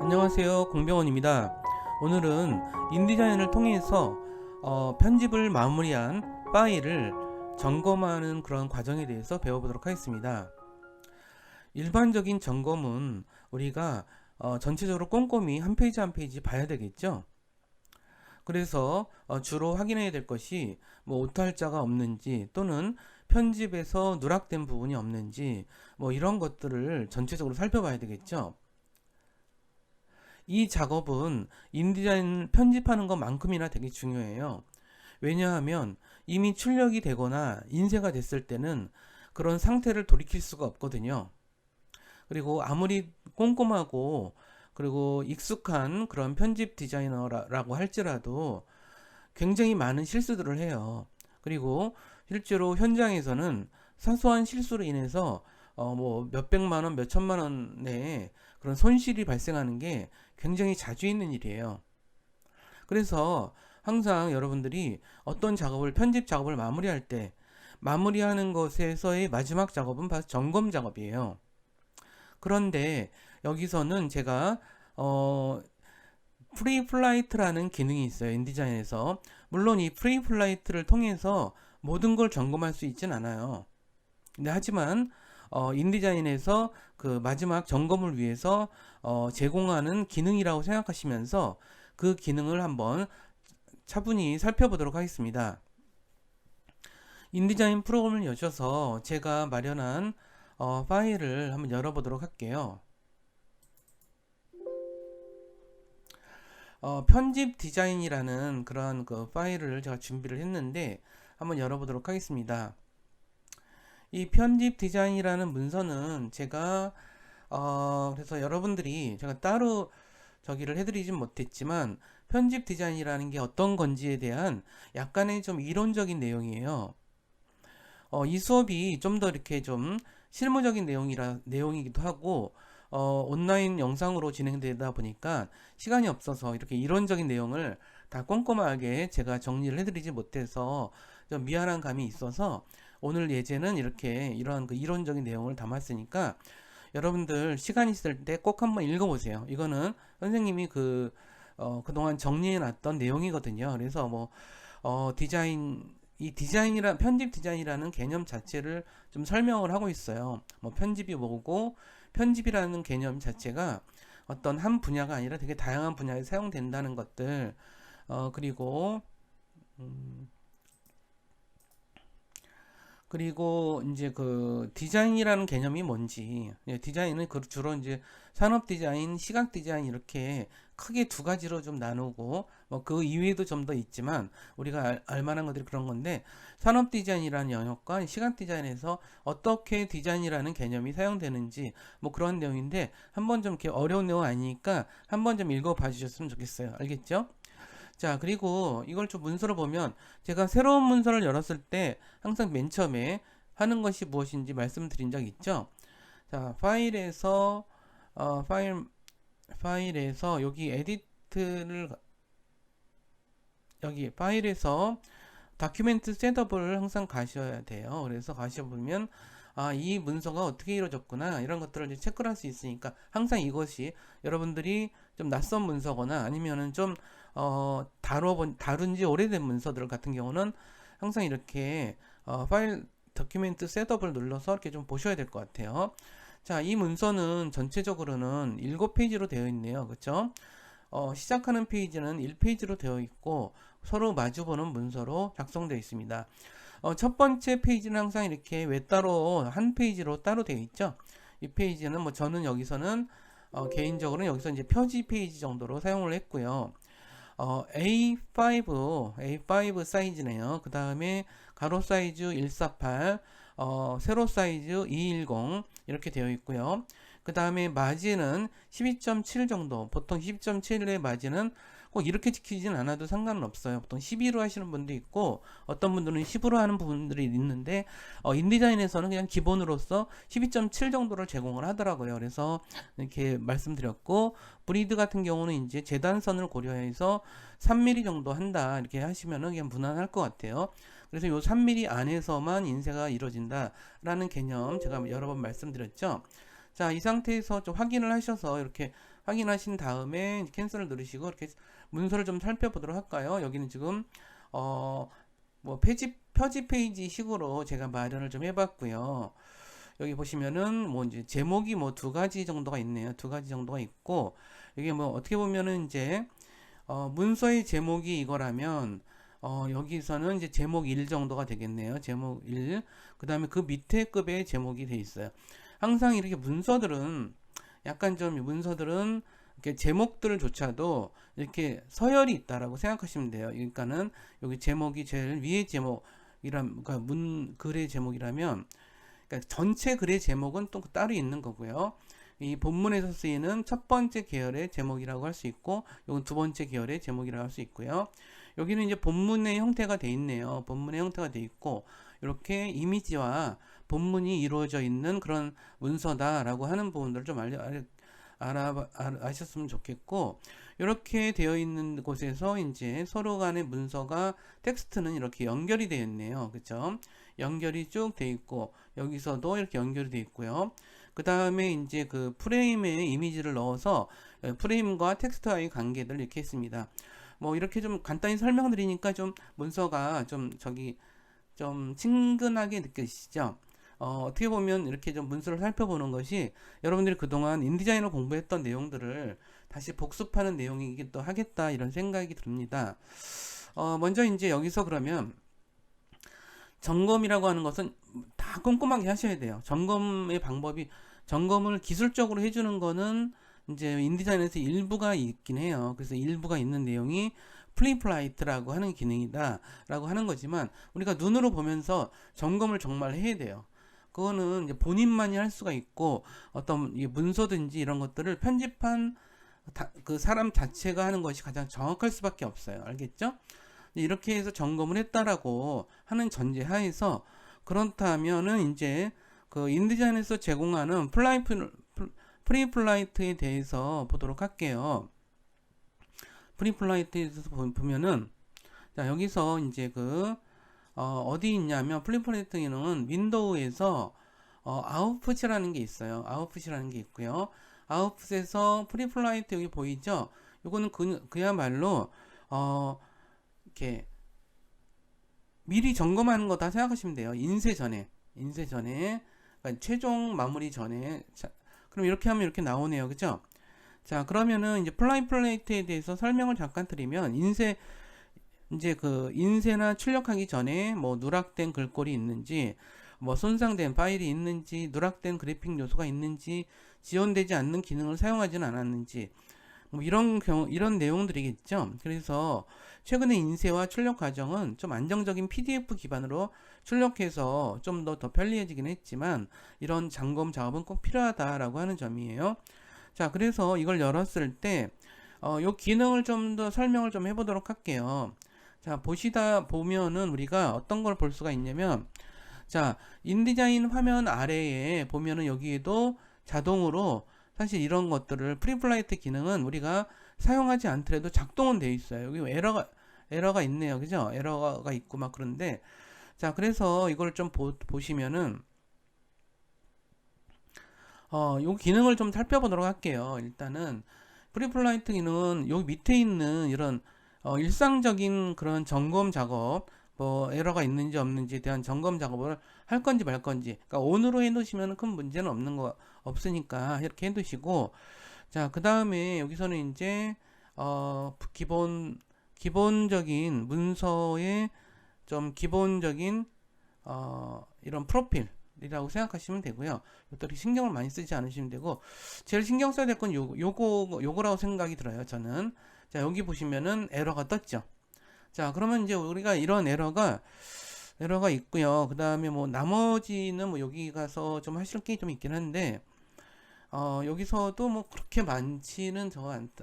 안녕하세요, 공병원입니다. 오늘은 인디자인을 통해서 편집을 마무리한 파일을 점검하는 그런 과정에 대해서 배워보도록 하겠습니다. 일반적인 점검은 우리가 전체적으로 꼼꼼히 한 페이지 한 페이지 봐야 되겠죠. 그래서 주로 확인해야 될 것이 뭐 오탈자가 없는지, 또는 편집에서 누락된 부분이 없는지, 뭐 이런 것들을 전체적으로 살펴봐야 되겠죠. 이 작업은 인디자인 편집하는 것만큼이나 되게 중요해요. 왜냐하면 이미 출력이 되거나 인쇄가 됐을 때는 그런 상태를 돌이킬 수가 없거든요. 그리고 아무리 꼼꼼하고 그리고 익숙한 그런 편집 디자이너라고 할지라도 굉장히 많은 실수들을 해요. 그리고 실제로 현장에서는 사소한 실수로 인해서 뭐 몇백만 원, 몇천만 원의 그런 손실이 발생하는 게 굉장히 자주 있는 일이에요. 그래서 항상 여러분들이 어떤 작업을, 편집 작업을 마무리할 때 마무리하는 것에서의 마지막 작업은 바로 점검 작업이에요. 그런데 여기서는 제가 프리플라이트라는 기능이 있어요, 인디자인에서. 물론 이 프리플라이트를 통해서 모든 걸 점검할 수 있진 않아요. 근데 하지만 인디자인에서 그 마지막 점검을 위해서 제공하는 기능이라고 생각하시면서 그 기능을 한번 차분히 살펴보도록 하겠습니다. 인디자인 프로그램을 여셔서 제가 마련한 파일을 한번 열어보도록 할게요. 편집 디자인이라는 그런 그 파일을 제가 준비를 했는데 한번 열어보도록 하겠습니다. 이 편집 디자인이라는 문서는 제가 그래서 여러분들이 제가 따로 저기를 해드리진 못했지만, 편집 디자인이라는 게 어떤 건지에 대한 약간의 좀 이론적인 내용이에요. 이 수업이 좀 더 이렇게 좀 실무적인 내용이기도 하고, 온라인 영상으로 진행되다 보니까 시간이 없어서 이렇게 이론적인 내용을 다 꼼꼼하게 제가 정리를 해드리지 못해서 좀 미안한 감이 있어서, 오늘 예제는 이렇게 이런 그 이론적인 내용을 담았으니까 여러분들 시간 있을 때 꼭 한번 읽어보세요. 이거는 선생님이 그동안 정리해 놨던 내용이거든요. 그래서 뭐 편집 디자인이라는 개념 자체를 좀 설명을 하고 있어요. 뭐 편집이 뭐고, 편집이라는 개념 자체가 어떤 한 분야가 아니라 되게 다양한 분야에 사용된다는 것들, 그리고 이제 그 디자인이라는 개념이 뭔지, 디자인은 주로 이제 산업 디자인, 시각 디자인 이렇게 크게 두 가지로 좀 나누고, 뭐 그 이외에도 좀 더 있지만 우리가 알만한 것들이 그런 건데, 산업 디자인이라는 영역과 시각 디자인에서 어떻게 디자인이라는 개념이 사용되는지 뭐 그런 내용인데, 한번 좀 이렇게 어려운 내용 아니니까 한번 좀 읽어봐 주셨으면 좋겠어요. 알겠죠? 자, 그리고 이걸 좀 문서로 보면, 제가 새로운 문서를 열었을 때 항상 맨 처음에 하는 것이 무엇인지 말씀드린 적 있죠? 자, 어, 파일, 파일에서 여기 에디트를, 여기 파일에서 다큐멘트 셋업을 항상 가셔야 돼요. 그래서 가셔보면 이 문서가 어떻게 이루어졌구나, 이런 것들을 이제 체크를 할 수 있으니까, 항상 이것이 여러분들이 좀 낯선 문서거나 아니면은 좀 다룬 지 오래된 문서들 같은 경우는 항상 이렇게 파일 다큐멘트 셋업을 눌러서 이렇게 좀 보셔야 될 것 같아요. 자, 이 문서는 전체적으로는 7페이지로 되어 있네요. 그쵸? 시작하는 페이지는 1페이지로 되어 있고, 서로 마주보는 문서로 작성되어 있습니다. 첫 번째 페이지는 항상 이렇게 외따로 한 페이지로 따로 되어 있죠. 이 페이지는 뭐 저는 여기서는 개인적으로는 여기서 이제 표지 페이지 정도로 사용을 했고요. A5 사이즈네요. 그 다음에 가로 사이즈 148, 세로 사이즈 210 이렇게 되어 있고요. 그 다음에 마진은 12.7 정도, 보통 12.7의 마진은 꼭 이렇게 지키진 않아도 상관은 없어요. 보통 12로 하시는 분도 있고, 어떤 분들은 10으로 하는 분들이 있는데, 인디자인에서는 그냥 기본으로서 12.7 정도를 제공을 하더라고요. 그래서 이렇게 말씀드렸고, 브리드 같은 경우는 이제 재단선을 고려해서 3mm 정도 한다, 이렇게 하시면은 그냥 무난할 것 같아요. 그래서 요 3mm 안에서만 인쇄가 이루어진다라는 개념 제가 여러 번 말씀드렸죠. 자, 이 상태에서 좀 확인을 하셔서 이렇게 확인하신 다음에 캔슬을 누르시고 이렇게 문서를 좀 살펴보도록 할까요? 여기는 지금 뭐 표지 페이지 식으로 제가 마련을 좀 해봤고요. 여기 보시면은 뭐 이제 제목이 뭐 두 가지 정도가 있네요. 두 가지 정도가 있고 이게 뭐 어떻게 보면은 이제 문서의 제목이 이거라면 여기서는 이제 제목 1 정도가 되겠네요. 제목 1. 그 다음에 그 밑에 급의 제목이 돼 있어요. 항상 이렇게 문서들은 약간 좀 문서들은 이렇게 제목들조차도 이렇게 서열이 있다라고 생각하시면 돼요. 그러니까는 여기 제목이 제일 위에 제목이란 그러니까 글의 제목이라면 그러니까 전체 글의 제목은 또 따로 있는 거고요. 이 본문에서 쓰이는 첫 번째 계열의 제목이라고 할 수 있고, 이건 두 번째 계열의 제목이라고 할 수 있고요. 여기는 이제 본문의 형태가 돼 있네요. 본문의 형태가 돼 있고, 이렇게 이미지와 본문이 이루어져 있는 그런 문서다라고 하는 부분들을 좀 아셨으면 좋겠고, 이렇게 되어 있는 곳에서 이제 서로 간의 문서가 텍스트는 이렇게 연결이 되어 있네요. 그쵸? 연결이 쭉 돼 있고, 여기서도 이렇게 연결이 돼 있고요. 그 다음에 이제 그 프레임에 이미지를 넣어서 프레임과 텍스트와의 관계를 이렇게 했습니다. 뭐 이렇게 좀 간단히 설명드리니까 좀 문서가 좀 친근하게 느껴지시죠? 어떻게 보면 이렇게 좀 문서를 살펴보는 것이 여러분들이 그동안 인디자인을 공부했던 내용들을 다시 복습하는 내용이기도 하겠다 이런 생각이 듭니다. 먼저 이제 여기서 그러면 점검이라고 하는 것은 다 꼼꼼하게 하셔야 돼요. 점검을 기술적으로 해주는 거는 이제 인디자인에서 일부가 있긴 해요. 그래서 일부가 있는 내용이 프리플라이트라고 하는 기능이다 라고 하는 거지만 우리가 눈으로 보면서 점검을 정말 해야 돼요. 그거는 이제 본인만이 할 수가 있고 어떤 문서든지 이런 것들을 편집한 그 사람 자체가 하는 것이 가장 정확할 수밖에 없어요. 알겠죠? 이렇게 해서 점검을 했다라고 하는 전제 하에서 그렇다면은 이제 그 인디자인에서 제공하는 프리플라이트에 대해서 보도록 할게요. 프리플라이트에 대해서 보면은 자 여기서 이제 어디 있냐면 프리플라이트는 윈도우에서 아웃풋이라는 게 있어요. 아웃풋이라는 게 있고요. 아웃풋에서 프리플라이트 여기 보이죠? 이거는 그야말로 이렇게 미리 점검하는 거다 생각하시면 돼요. 인쇄 전에 그러니까 최종 마무리 전에. 자, 그럼 이렇게 하면 이렇게 나오네요. 그죠? 자, 그러면은 이제 프리플라이트에 대해서 설명을 잠깐 드리면 이제 그 인쇄나 출력하기 전에 뭐 누락된 글꼴이 있는지, 뭐 손상된 파일이 있는지, 누락된 그래픽 요소가 있는지, 지원되지 않는 기능을 사용하지는 않았는지, 뭐 이런 내용들이겠죠. 그래서 최근에 인쇄와 출력 과정은 좀 안정적인 PDF 기반으로 출력해서 좀 더 편리해지긴 했지만 이런 점검 작업은 꼭 필요하다라고 하는 점이에요. 자, 그래서 이걸 열었을 때 요 기능을 좀 더 설명을 좀 해보도록 할게요. 자, 보면은 우리가 어떤 걸 볼 수가 있냐면, 자, 인디자인 화면 아래에 보면은 여기에도 자동으로 사실 이런 것들을 프리플라이트 기능은 우리가 사용하지 않더라도 작동은 되어 있어요. 여기 에러가 있네요. 그죠? 에러가 있고 막 그런데, 자, 그래서 이걸 좀 보시면은 요 기능을 좀 살펴보도록 할게요. 일단은 프리플라이트 기능은 여기 밑에 있는 이런 일상적인 그런 점검 작업, 뭐 에러가 있는지 없는지에 대한 점검 작업을 할 건지 말 건지, 그러니까 ON으로 해놓으시면 큰 문제는 없으니까 이렇게 해두시고, 자, 그 다음에 여기서는 이제 기본적인 문서의 좀 기본적인 이런 프로필이라고 생각하시면 되고요. 이것들이 신경을 많이 쓰지 않으시면 되고, 제일 신경 써야 될 건 요거라고 생각이 들어요. 저는. 자, 여기 보시면은 에러가 떴죠. 자, 그러면 이제 우리가 이런 에러가 있고요. 그 다음에 뭐 나머지는 뭐 여기 가서 좀 하실 게 좀 있긴 한데, 여기서도 뭐 그렇게 많지는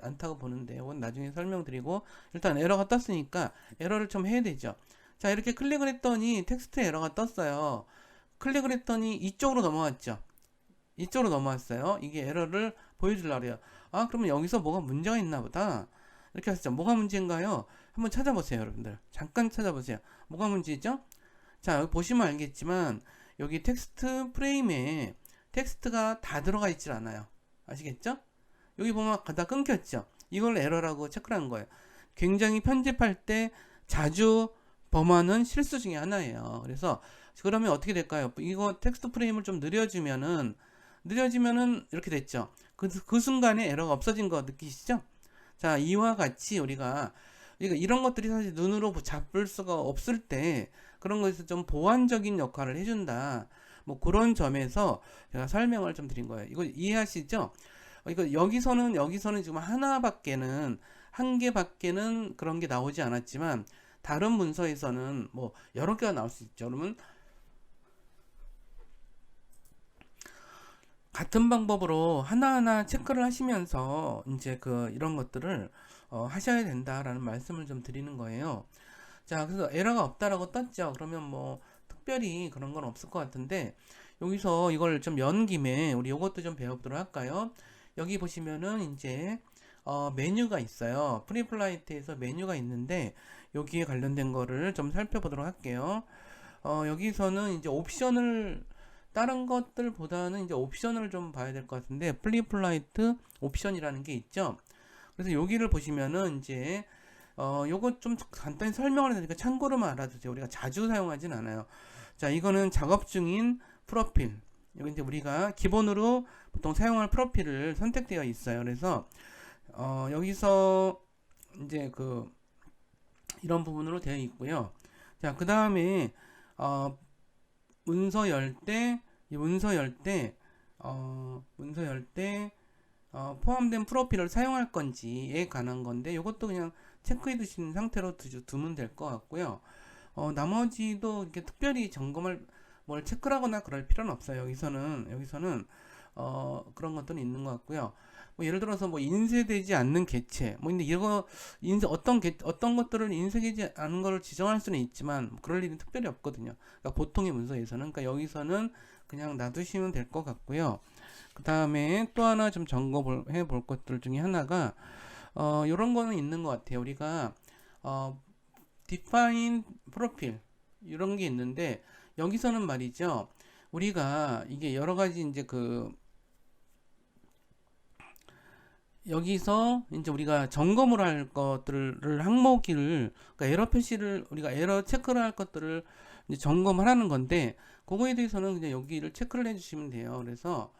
않다고 보는데, 이건 나중에 설명드리고, 일단 에러가 떴으니까 에러를 좀 해야 되죠. 자, 이렇게 클릭을 했더니 텍스트 에러가 떴어요. 클릭을 했더니 이쪽으로 넘어왔죠. 이쪽으로 넘어왔어요. 이게 에러를 보여주려고 해요. 아, 그러면 여기서 뭐가 문제가 있나 보다. 이렇게 하시죠. 뭐가 문제인가요? 한번 찾아보세요, 여러분들. 잠깐 찾아보세요. 뭐가 문제죠? 자, 여기 보시면 알겠지만 여기 텍스트 프레임에 텍스트가 다 들어가 있질 않아요. 아시겠죠? 여기 보면 가다 끊겼죠. 이걸 에러라고 체크를 한 거예요. 굉장히 편집할 때 자주 범하는 실수 중에 하나예요. 그래서 그러면 어떻게 될까요? 이거 텍스트 프레임을 좀 느려지면은 이렇게 됐죠. 그 순간에 에러가 없어진 거 느끼시죠? 자, 이와 같이 우리가 이런 것들이 사실 눈으로 잡을 수가 없을 때 그런 것에서 좀 보완적인 역할을 해준다. 뭐 그런 점에서 제가 설명을 좀 드린 거예요. 이거 이해하시죠? 이거 여기서는 지금 한 개밖에는 그런 게 나오지 않았지만 다른 문서에서는 뭐 여러 개가 나올 수 있죠. 그러면 같은 방법으로 하나하나 체크를 하시면서 이제 이런 것들을 하셔야 된다라는 말씀을 좀 드리는 거예요. 자, 그래서 에러가 없다라고 떴죠. 그러면 뭐 특별히 그런 건 없을 것 같은데 여기서 이걸 좀 연 김에 우리 요것도 좀 배워보도록 할까요? 여기 보시면은 이제 메뉴가 있어요. 프리플라이트에서 메뉴가 있는데 여기에 관련된 거를 좀 살펴보도록 할게요. 여기서는 이제 다른 것들보다는 이제 옵션을 좀 봐야 될 것 같은데 프리플라이트 옵션이라는 게 있죠. 그래서 여기를 보시면은 이제 요거 좀 간단히 설명을 해드리니까 참고로만 알아두세요. 우리가 자주 사용하진 않아요. 자, 이거는 작업 중인 프로필. 여기 이제 우리가 기본으로 보통 사용할 프로필을 선택되어 있어요. 그래서 여기서 이제 이런 부분으로 되어 있고요. 자, 그 다음에 문서 열 때 포함된 프로필을 사용할 건지에 관한 건데 이것도 그냥 체크해 두신 상태로 두면 될 것 같고요. 나머지도 이렇게 특별히 뭘 체크를 하거나 그럴 필요는 없어요. 여기서는 그런 것들은 있는 것 같고요. 뭐 예를 들어서 뭐 인쇄되지 않는 객체, 뭐 근데 어떤 것들을 인쇄되지 않은 것을 지정할 수는 있지만 그럴 일은 특별히 없거든요. 그러니까 보통의 문서에서는, 그러니까 여기서는 그냥 놔두시면 될 것 같고요. 그 다음에 또 하나 좀 점검해 볼 것들 중에 하나가 이런 거는 있는 것 같아요. 우리가 define profile 이런 게 있는데 여기서는 말이죠. 우리가 이게 여러 가지 이제 여기서 이제 우리가 점검을 할 것들을 그러니까 에러 표시를 우리가 에러 체크를 할 것들을 이제 점검을 하는 건데 그거에 대해서는 그냥 여기를 체크를 해주시면 돼요. 그래서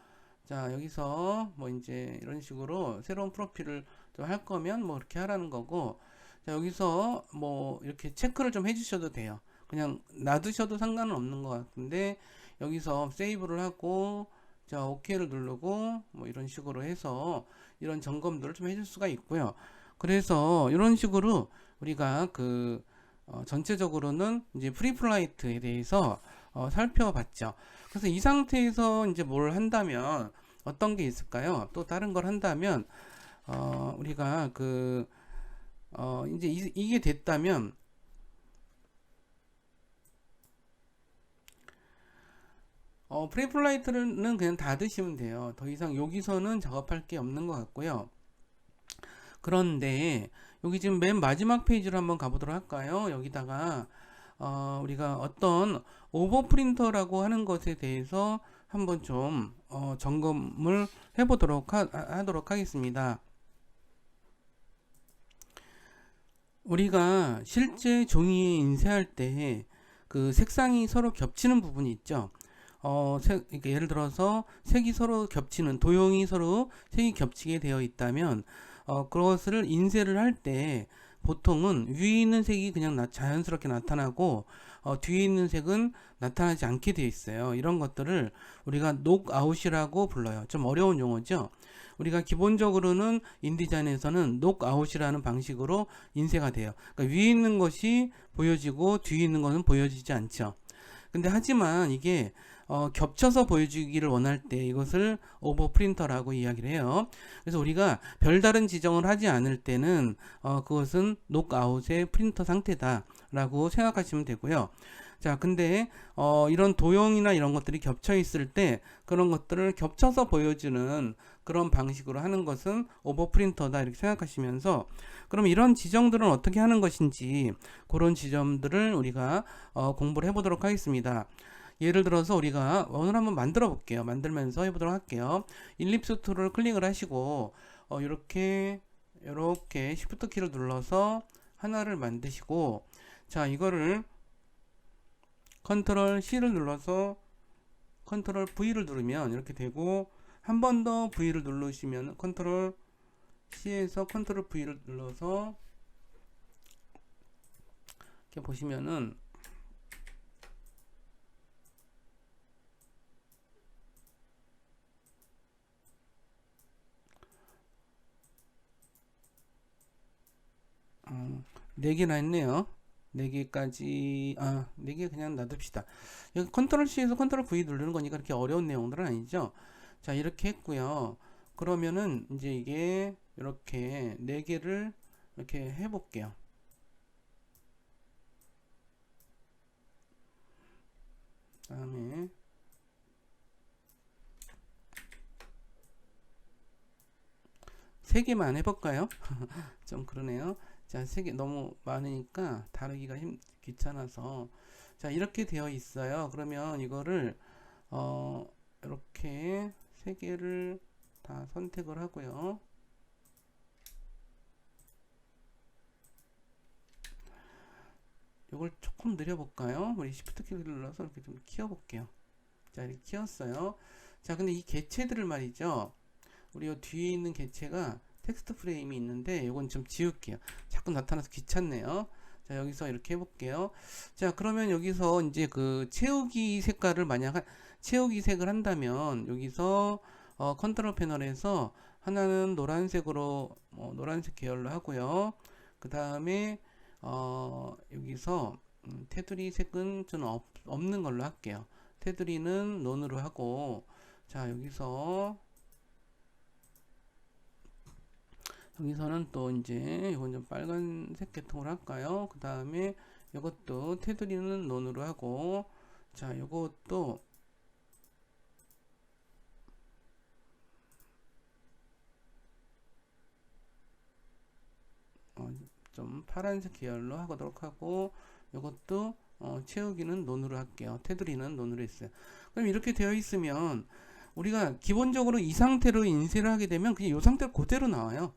자, 여기서 뭐 이제 이런 식으로 새로운 프로필을 좀 할 거면 뭐 이렇게 하라는 거고, 자, 여기서 뭐 이렇게 체크를 좀 해주셔도 돼요. 그냥 놔두셔도 상관은 없는 것 같은데 여기서 세이브를 하고 자, OK를 누르고 뭐 이런 식으로 해서 이런 점검들을 좀 해줄 수가 있고요. 그래서 이런 식으로 우리가 전체적으로는 이제 프리플라이트에 대해서 살펴봤죠. 그래서 이 상태에서 이제 뭘 한다면 어떤 게 있을까요? 또 다른 걸 한다면 우리가 이제 이게 됐다면 프리플라이트는 그냥 닫으시면 돼요. 더 이상 여기서는 작업할 게 없는 것 같고요. 그런데 여기 지금 맨 마지막 페이지로 한번 가보도록 할까요? 여기다가 우리가 어떤 오버프린터라고 하는 것에 대해서 한번 좀 점검을 해보도록 하도록 하겠습니다. 우리가 실제 종이에 인쇄할 때 그 색상이 서로 겹치는 부분이 있죠. 그러니까 예를 들어서 색이 서로 겹치는, 도형이 서로 색이 겹치게 되어 있다면 그것을 인쇄를 할 때 보통은 위에 있는 색이 그냥 자연스럽게 나타나고 뒤에 있는 색은 나타나지 않게 되어 있어요. 이런 것들을 우리가 녹아웃이라고 불러요. 좀 어려운 용어죠. 우리가 기본적으로는 인디자인에서는 녹아웃이라는 방식으로 인쇄가 돼요. 그러니까 위에 있는 것이 보여지고 뒤에 있는 것은 보여지지 않죠. 근데 하지만 이게 겹쳐서 보여주기를 원할 때 이것을 오버프린터라고 이야기를 해요. 그래서 우리가 별다른 지정을 하지 않을 때는 그것은 녹아웃의 프린터 상태다 라고 생각하시면 되고요. 자, 근데 이런 도형이나 이런 것들이 겹쳐 있을 때 그런 것들을 겹쳐서 보여주는 그런 방식으로 하는 것은 오버프린터다 이렇게 생각하시면서, 그럼 이런 지정들은 어떻게 하는 것인지 그런 지점들을 우리가 공부를 해보도록 하겠습니다. 예를 들어서 우리가 오늘 한번 만들어 볼게요. 만들면서 해보도록 할게요. 일립스 툴을 클릭을 하시고 이렇게 Shift 키를 눌러서 하나를 만드시고, 자, 이거를 컨트롤 C를 눌러서 컨트롤 V를 누르면 이렇게 되고, 한 번 더 V를 누르시면 컨트롤 C에서 컨트롤 V를 눌러서 이렇게 보시면은 어, 4개나 했네요. 4개까지, 4개 그냥 놔둡시다. 여기 컨트롤 C에서 컨트롤 V 누르는 거니까 그렇게 어려운 내용들은 아니죠. 자, 이렇게 했고요. 그러면은 이제 이게 이렇게 4개를 이렇게 해볼게요. 다음에 3개만 해볼까요? 좀 그러네요. 자, 3개 너무 많으니까 다루기가 귀찮아서. 자, 이렇게 되어 있어요. 그러면 이거를 이렇게 3개를 다 선택을 하고요. 이걸 조금 느려볼까요? 우리 Shift 키를 눌러서 이렇게 좀 키워볼게요. 자, 이렇게 키웠어요. 자, 근데 이 개체들을 말이죠. 우리 요 뒤에 있는 개체가 텍스트 프레임이 있는데 이건 좀 지울게요. 자꾸 나타나서 귀찮네요. 자, 여기서 이렇게 해볼게요. 자, 그러면 여기서 이제 그 채우기 색깔을 만약 채우기 색을 한다면 여기서 컨트롤 패널에서 하나는 노란색으로 노란색 계열로 하고요. 그 다음에 여기서 테두리 색은 저는 없는 걸로 할게요. 테두리는 논으로 하고, 자, 여기서는 또 이제 이건 좀 빨간색 계통으로 할까요? 그 다음에 이것도 테두리는 논으로 하고, 자, 이것도 좀 파란색 계열로 하도록 하고, 이것도 채우기는 논으로 할게요. 테두리는 논으로 했어요. 그럼 이렇게 되어 있으면 우리가 기본적으로 이 상태로 인쇄를 하게 되면 그냥 이 상태로 그대로 나와요.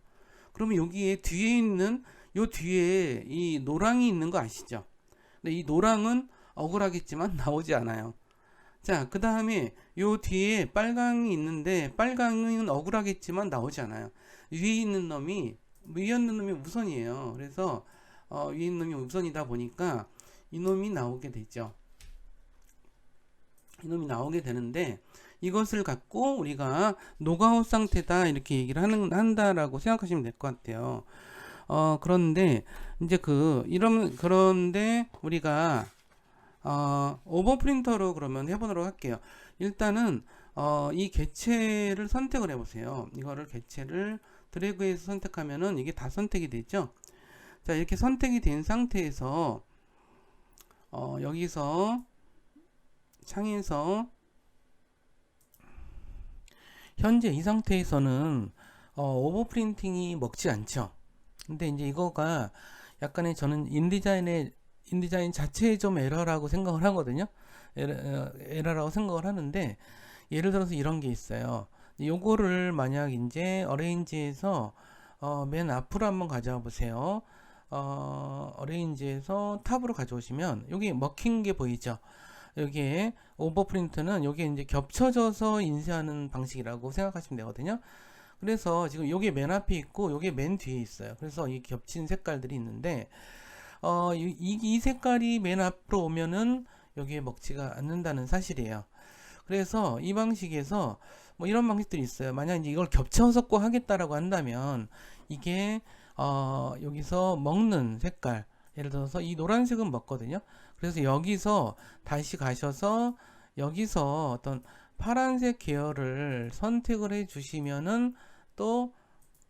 그러면 여기에 뒤에 있는 요 뒤에 이 노랑이 있는 거 아시죠? 근데 이 노랑은 억울하겠지만 나오지 않아요. 자, 그 다음에 요 뒤에 빨강이 있는데 빨강은 억울하겠지만 나오지 않아요. 위에 있는 놈이 무선이에요. 그래서 위에 있는 놈이 무선이다 보니까 이놈이 나오게 되죠. 이놈이 나오게 되는데 이것을 갖고 우리가 노가웃 상태다 이렇게 얘기를 한다라고 생각하시면 될 것 같아요. 그런데 이제 그런데 우리가 오버 프린터로 그러면 해보도록 할게요. 일단은 이 개체를 선택을 해보세요. 이거를 개체를 드래그해서 선택하면은 이게 다 선택이 되죠. 자, 이렇게 선택이 된 상태에서 여기서 창에서 현재 이 상태에서는 오버 프린팅이 먹지 않죠. 근데 이제 이거가 약간의 저는 인디자인 자체의 좀 에러라고 생각을 하거든요. 에러라고 생각을 하는데 예를 들어서 이런 게 있어요. 요거를 만약 이제 어레인지에서 맨 앞으로 한번 가져와 보세요. 어레인지에서 탑으로 가져오시면 여기 먹힌 게 보이죠? 여기에 오버프린트는 여기에 이제 겹쳐져서 인쇄하는 방식이라고 생각하시면 되거든요. 그래서 지금 여기 맨 앞에 있고 여기 맨 뒤에 있어요. 그래서 이 겹친 색깔들이 있는데 이 색깔이 맨 앞으로 오면은 여기에 먹지가 않는다는 사실이에요. 그래서 이 방식에서 뭐 이런 방식들이 있어요. 만약 이제 이걸 겹쳐서 꼭 하겠다라고 한다면 이게 여기서 먹는 색깔, 예를 들어서 이 노란색은 먹거든요. 그래서 여기서 다시 가셔서 여기서 어떤 파란색 계열을 선택을 해 주시면은 또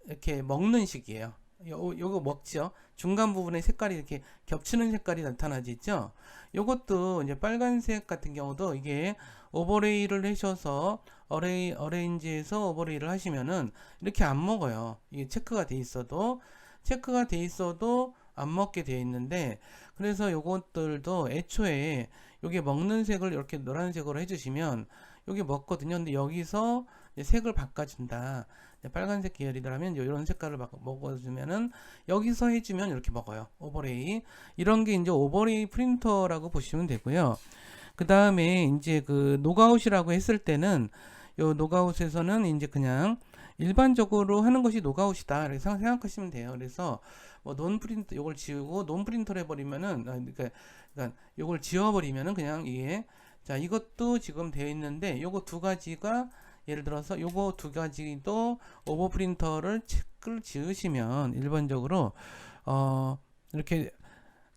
이렇게 먹는 식이에요. 요거 먹죠. 중간 부분에 색깔이 이렇게 겹치는 색깔이 나타나지죠. 요것도 이제 빨간색 같은 경우도 이게 오버레이를 하셔서 어레인지에서 오버레이를 하시면은 이렇게 안 먹어요. 이게 체크가 돼 있어도 안 먹게 되어 있는데, 그래서 요것들도 애초에 요게 먹는 색을 이렇게 노란색으로 해주시면 요게 먹거든요. 근데 여기서 색을 바꿔준다. 빨간색 계열이라면 이런 색깔을 먹어주면은 여기서 해주면 이렇게 먹어요. 오버레이. 이런 게 이제 오버레이 프린터라고 보시면 되고요. 그 다음에 이제 그 노가웃이라고 했을 때는 요 노가웃에서는 이제 그냥 일반적으로 하는 것이 노가웃이다 이렇게 생각하시면 돼요. 그래서 뭐 논 프린터 요걸 지우고 논 프린터를 해버리면은 그러니까 요걸 지워버리면은 그냥 이게 자 이것도 지금 되어 있는데 요거 두 가지가 예를 들어서 요거 두 가지도 오버 프린터를 책을 지으시면 일반적으로 이렇게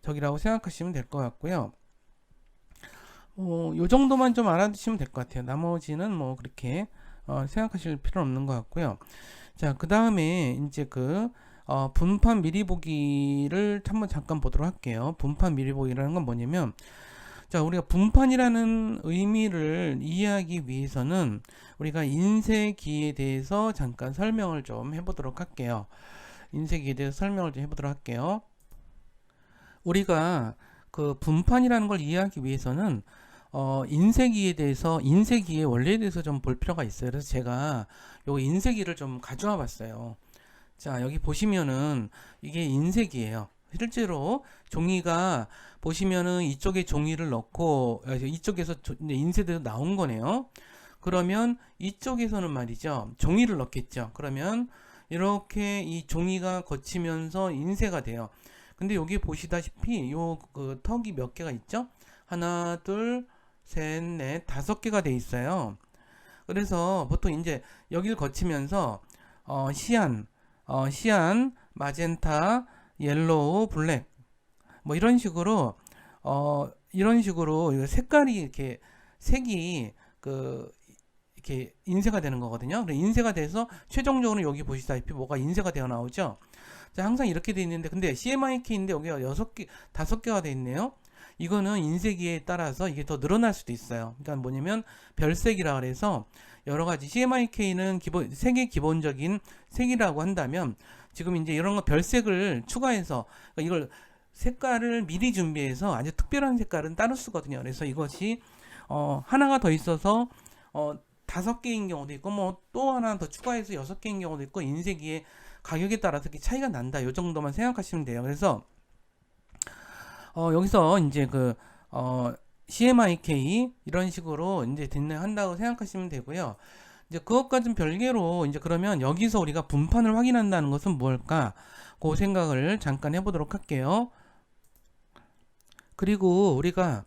저기라고 생각하시면 될 것 같고요. 요 정도만 좀 알아두시면 될 것 같아요. 나머지는 뭐 그렇게 생각하실 필요 없는 것 같고요. 자, 그 다음에 이제 그 분판 미리 보기를 한번 잠깐 보도록 할게요. 분판 미리 보기라는 건 뭐냐면 자, 우리가 분판이라는 의미를 이해하기 위해서는 우리가 인쇄기에 대해서 잠깐 설명을 좀 해보도록 할게요. 인쇄기에 대해서 설명을 좀 해보도록 할게요. 우리가 그 분판이라는 걸 이해하기 위해서는 인쇄기의 원리에 대해서 좀 볼 필요가 있어요. 그래서 제가 요 인쇄기를 좀 가져와 봤어요. 자, 여기 보시면은 이게 인쇄기예요. 실제로 종이가 보시면은 이쪽에 종이를 넣고 이쪽에서 인쇄돼서 나온 거네요. 그러면 이쪽에서는 말이죠. 종이를 넣겠죠. 그러면 이렇게 이 종이가 거치면서 인쇄가 돼요. 근데 여기 보시다시피 요 그 턱이 몇 개가 있죠? 하나, 둘, 셋, 넷, 5개가 돼 있어요. 그래서 보통 이제 여기를 거치면서 시안, 마젠타, 옐로우, 블랙 뭐 이런 식으로 색깔이 이렇게 색이 이렇게 인쇄가 되는 거거든요. 인쇄가 돼서 최종적으로 여기 보시다시피 뭐가 인쇄가 되어 나오죠. 자, 항상 이렇게 돼 있는데 근데 CMYK인데 여기가 6개, 5개가 돼 있네요. 이거는 인쇄기에 따라서 이게 더 늘어날 수도 있어요. 그러니까 뭐냐면 별색이라 그래서 여러 가지 CMYK는 색의 기본적인 색이라고 한다면 지금 이제 이런 거 별색을 추가해서 그러니까 이걸 색깔을 미리 준비해서 아주 특별한 색깔은 따로 쓰거든요. 그래서 이것이 하나가 더 있어서 5개인 경우도 있고 뭐 또 하나 더 추가해서 6개인 경우도 있고 인쇄기의 가격에 따라서 이렇게 차이가 난다. 요 정도만 생각하시면 돼요. 그래서 여기서 이제 CMYK 이런 식으로 이제 한다고 생각하시면 되고요. 이제 그것과 좀 별개로 이제 그러면 여기서 우리가 분판을 확인한다는 것은 무엇일까? 그 생각을 잠깐 해보도록 할게요. 그리고 우리가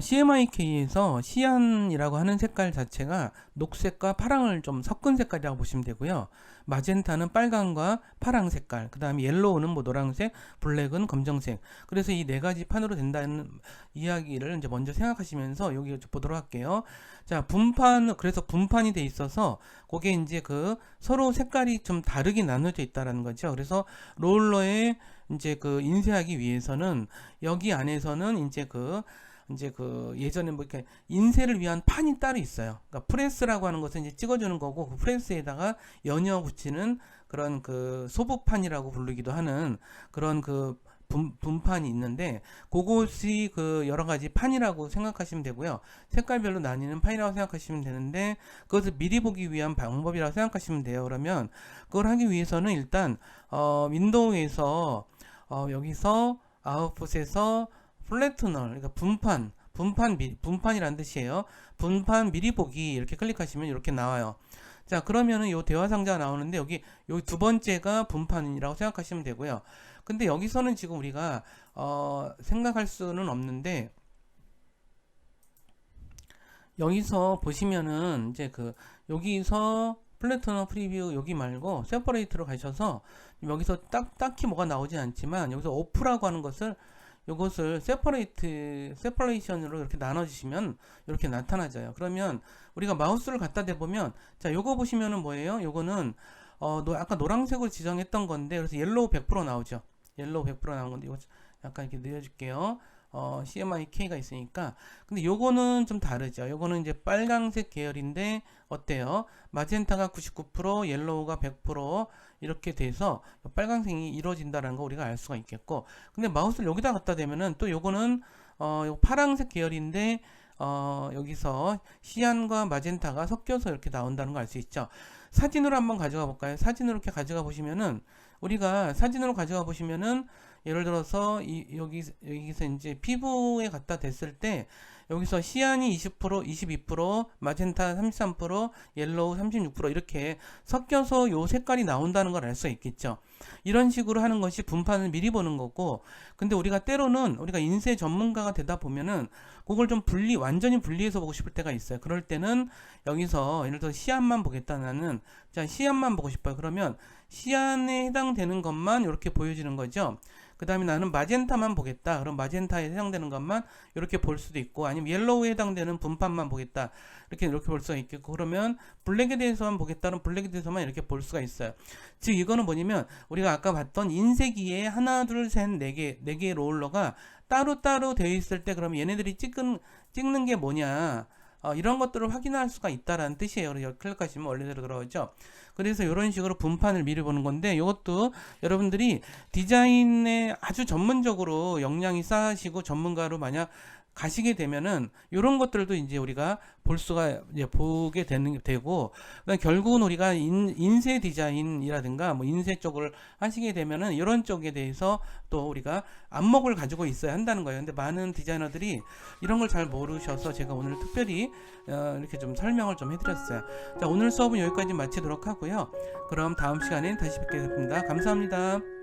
CMYK에서 시안이라고 하는 색깔 자체가 녹색과 파랑을 좀 섞은 색깔이라고 보시면 되고요. 마젠타는 빨강과 파랑 색깔, 그 다음에 옐로우는 뭐 노란색, 블랙은 검정색. 그래서 이 네 가지 판으로 된다는 이야기를 이제 먼저 생각하시면서 여기 보도록 할게요. 자, 그래서 분판이 돼 있어서 그게 이제 서로 색깔이 좀 다르게 나눠져 있다라는 거죠. 그래서 롤러에 이제 인쇄하기 위해서는 여기 안에서는 이제 예전에 뭐 이렇게 인쇄를 위한 판이 따로 있어요. 그러니까 프레스라고 하는 것은 이제 찍어주는 거고 그 프레스에다가 연이어 붙이는 그런 소부판이라고 부르기도 하는 그런 분판이 있는데 그것이 여러 가지 판이라고 생각하시면 되고요. 색깔별로 나뉘는 판이라고 생각하시면 되는데 그것을 미리 보기 위한 방법이라고 생각하시면 돼요. 그러면 그걸 하기 위해서는 일단 윈도우에서 여기서 아웃풋에서 플래트널, 그러니까 분판이란 뜻이에요. 분판 미리 보기 이렇게 클릭하시면 이렇게 나와요. 자, 그러면은 요 대화 상자가 나오는데 여기 두 번째가 분판이라고 생각하시면 되고요. 근데 여기서는 지금 우리가 생각할 수는 없는데 여기서 보시면은 이제 여기서 플래트넘 프리뷰 여기 말고 세퍼레이트로 가셔서 여기서 딱히 뭐가 나오진 않지만 여기서 오프라고 하는 요것을 세퍼레이션으로 이렇게 나눠주시면 이렇게 나타나져요. 그러면 우리가 마우스를 갖다 대보면 자, 요거 보시면은 뭐예요? 요거는 아까 노란색으로 지정했던 건데 그래서 옐로우 100% 나오죠. 옐로우 100% 나온 건데 이거 약간 이렇게 늘려줄게요. CMYK가 있으니까. 근데 요거는 좀 다르죠. 요거는 이제 빨강색 계열인데 어때요? 마젠타가 99%, 옐로우가 100% 이렇게 돼서 빨강색이 이루어진다는 거 우리가 알 수가 있겠고. 근데 마우스를 여기다 갖다 대면은 또 요거는 요 파랑색 계열인데 여기서 시안과 마젠타가 섞여서 이렇게 나온다는 거 알 수 있죠. 사진으로 한번 가져가 볼까요? 사진으로 이렇게 가져가 보시면은, 우리가 사진으로 가져가 보시면은, 예를 들어서 여기서 이제 피부에 갖다 댔을 때 여기서 시안이 20%, 22%, 마젠타 33%, 옐로우 36% 이렇게 섞여서 요 색깔이 나온다는 걸 알 수가 있겠죠. 이런 식으로 하는 것이 분판을 미리 보는 거고, 근데 우리가 때로는 우리가 인쇄 전문가가 되다 보면은 그걸 좀 완전히 분리해서 보고 싶을 때가 있어요. 그럴 때는 여기서 예를 들어 시안만 보겠다, 나는. 자, 시안만 보고 싶어요. 그러면 시안에 해당되는 것만 이렇게 보여지는 거죠. 그 다음에 나는 마젠타만 보겠다. 그럼 마젠타에 해당되는 것만 이렇게 볼 수도 있고, 아니면 옐로우에 해당되는 분판만 보겠다. 이렇게 볼 수가 있겠고, 그러면 블랙에 대해서만 보겠다는 블랙에 대해서만 이렇게 볼 수가 있어요. 즉 이거는 뭐냐면 우리가 아까 봤던 인쇄기에 하나, 둘, 셋, 네 개의 롤러가 따로따로 되어 있을 때, 그러면 얘네들이 찍는 게 뭐냐, 이런 것들을 확인할 수가 있다라는 뜻이에요. 그래서 클릭하시면 원래대로 들어오죠. 그래서 이런 식으로 분판을 미리 보는 건데, 이것도 여러분들이 디자인에 아주 전문적으로 역량이 쌓으시고 전문가로 만약 가시게 되면은 이런 것들도 이제 우리가 볼 수가 이제 보게 되고, 그다음 결국은 우리가 인쇄 디자인이라든가 뭐 인쇄 쪽을 하시게 되면은 이런 쪽에 대해서 또 우리가 안목을 가지고 있어야 한다는 거예요. 근데 많은 디자이너들이 이런 걸 잘 모르셔서 제가 오늘 특별히 이렇게 좀 설명을 좀 해드렸어요. 자, 오늘 수업은 여기까지 마치도록 하고요. 그럼 다음 시간에 다시 뵙겠습니다. 감사합니다.